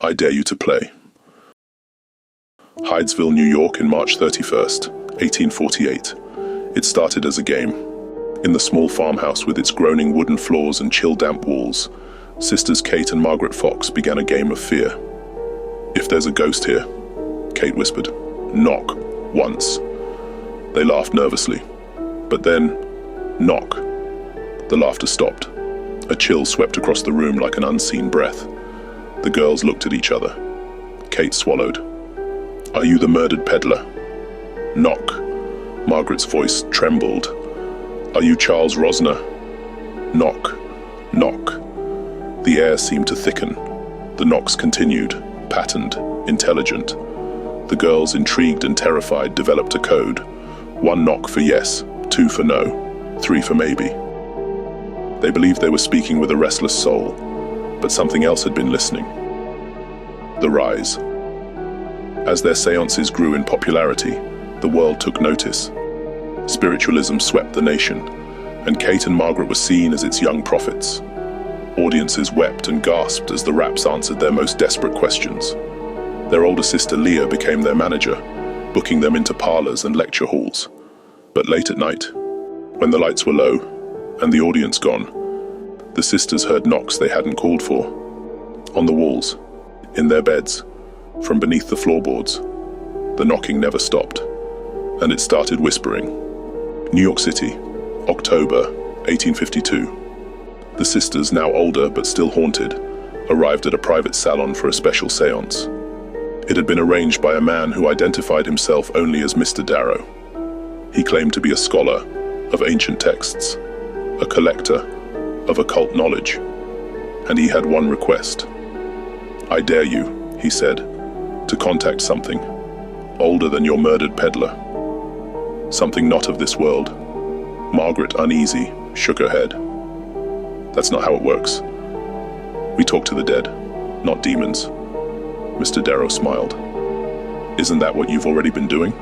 I dare you to play. Hydesville, New York, in March 31st, 1848. It started as a game. In the small farmhouse with its groaning wooden floors and chill-damp walls, sisters Kate and Margaret Fox began a game of fear. "If there's a ghost here," Kate whispered, "knock, once." They laughed nervously. But then, knock. The laughter stopped. A chill swept across the room like an unseen breath. The girls looked at each other. Kate swallowed. "Are you the murdered peddler?" Knock. Margaret's voice trembled. "Are you Charles Rosner?" Knock. Knock. The air seemed to thicken. The knocks continued, patterned, intelligent. The girls, intrigued and terrified, developed a code. 1 knock for yes, 2 for no, 3 for maybe. They believed they were speaking with a restless soul, but something else had been listening. The rise. As their seances grew in popularity, the world took notice. Spiritualism swept the nation, and Kate and Margaret were seen as its young prophets. Audiences wept and gasped as the raps answered their most desperate questions. Their older sister Leah became their manager, booking them into parlors and lecture halls. But late at night, when the lights were low and the audience gone, the sisters heard knocks they hadn't called for. On the walls, in their beds, from beneath the floorboards. The knocking never stopped, and it started whispering. New York City, October 1852. The sisters, now older but still haunted, arrived at a private salon for a special seance. It had been arranged by a man who identified himself only as Mr. Darrow. He claimed to be a scholar of ancient texts, a collector of occult knowledge, and he had one request. "I dare you," he said, "to contact something older than your murdered peddler. Something not of this world." Margaret, uneasy, shook her head. "That's not how it works. We talk to the dead, not demons." Mr. Darrow smiled. "Isn't that what you've already been doing?"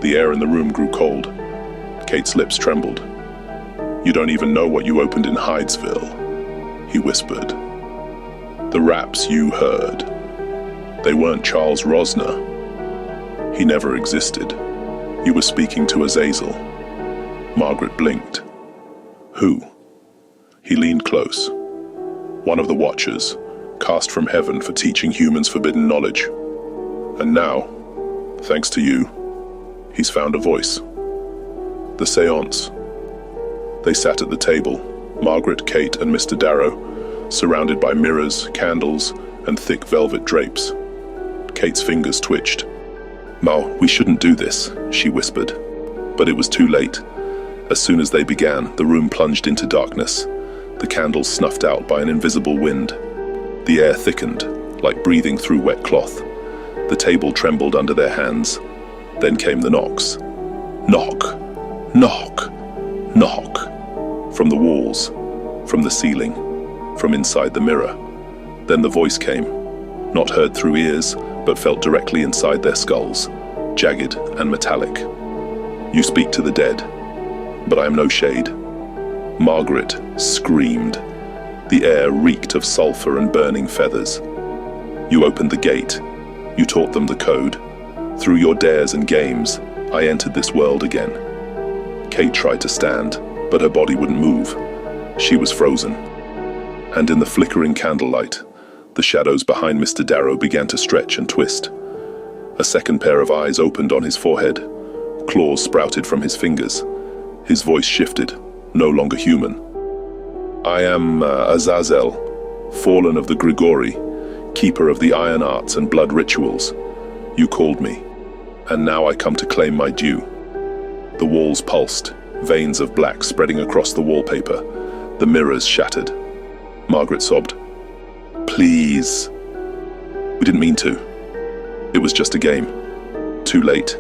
The air in the room grew cold. Kate's lips trembled. "You don't even know what you opened in Hydesville," he whispered. "The raps you heard, they weren't Charles Rosner. He never existed. You were speaking to Azazel." Margaret blinked. "Who?" He leaned close. "One of the Watchers, cast from heaven for teaching humans forbidden knowledge. And now, thanks to you, he's found a voice." The seance. They sat at the table, Margaret, Kate, and Mr. Darrow, surrounded by mirrors, candles, and thick velvet drapes. Kate's fingers twitched. "Ma, we shouldn't do this," she whispered. But it was too late. As soon as they began, the room plunged into darkness, the candles snuffed out by an invisible wind. The air thickened, like breathing through wet cloth. The table trembled under their hands. Then came the knocks. Knock, knock, knock. From the walls, from the ceiling, from inside the mirror. Then the voice came, not heard through ears, but felt directly inside their skulls, jagged and metallic. "You speak to the dead, but I am no shade." Margaret screamed. The air reeked of sulfur and burning feathers. "You opened the gate. You taught them the code. Through your dares and games, I entered this world again." Kate tried to stand, but her body wouldn't move. She was frozen. And in the flickering candlelight, the shadows behind Mr. Darrow began to stretch and twist. A second pair of eyes opened on his forehead. Claws sprouted from his fingers. His voice shifted, no longer human. "I am Azazel, fallen of the Grigori, keeper of the iron arts and blood rituals. You called me, and now I come to claim my due." The walls pulsed, veins of black spreading across the wallpaper. The mirrors shattered. Margaret sobbed. "Please." "We didn't mean to. It was just a game. Too late.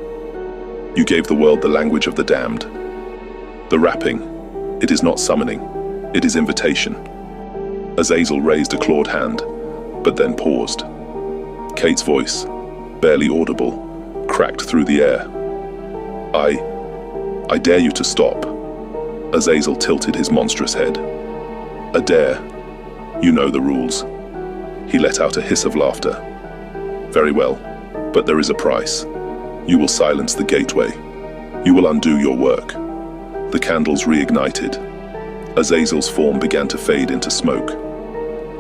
You gave the world the language of the damned. The rapping, it is not summoning, it is invitation." Azazel raised a clawed hand, but then paused. Kate's voice, barely audible, cracked through the air. I dare you to stop." Azazel tilted his monstrous head. "A dare. You know the rules." He let out a hiss of laughter. Very well, but there is a price. You will silence the gateway. You will undo your work. The candles reignited. Azazel's form began to fade into smoke.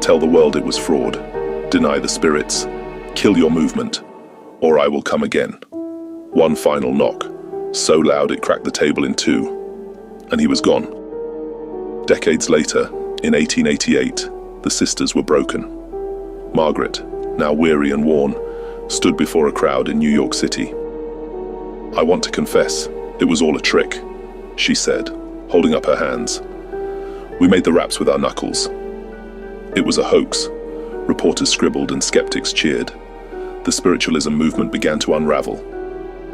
Tell the world it was fraud. Deny the spirits. Kill your movement, or I will come again. One final knock, so loud it cracked the table in two, and he was gone. Decades later, in 1888, the sisters were broken. Margaret, now weary and worn, stood before a crowd in New York City. I want to confess, it was all a trick, she said, holding up her hands. We made the raps with our knuckles. It was a hoax. Reporters scribbled and skeptics cheered. The spiritualism movement began to unravel.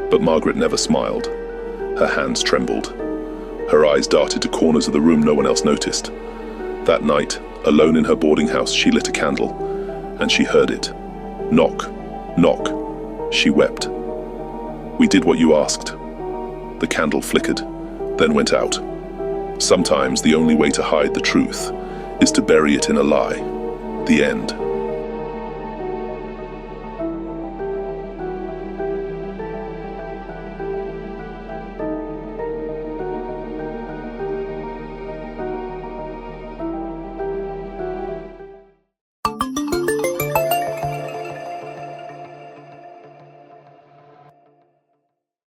But Margaret never smiled. Her hands trembled. Her eyes darted to corners of the room no one else noticed. That night, alone in her boarding house, she lit a candle, and she heard it. Knock, knock. She wept. We did what you asked. The candle flickered, then went out. Sometimes the only way to hide the truth is to bury it in a lie. The end.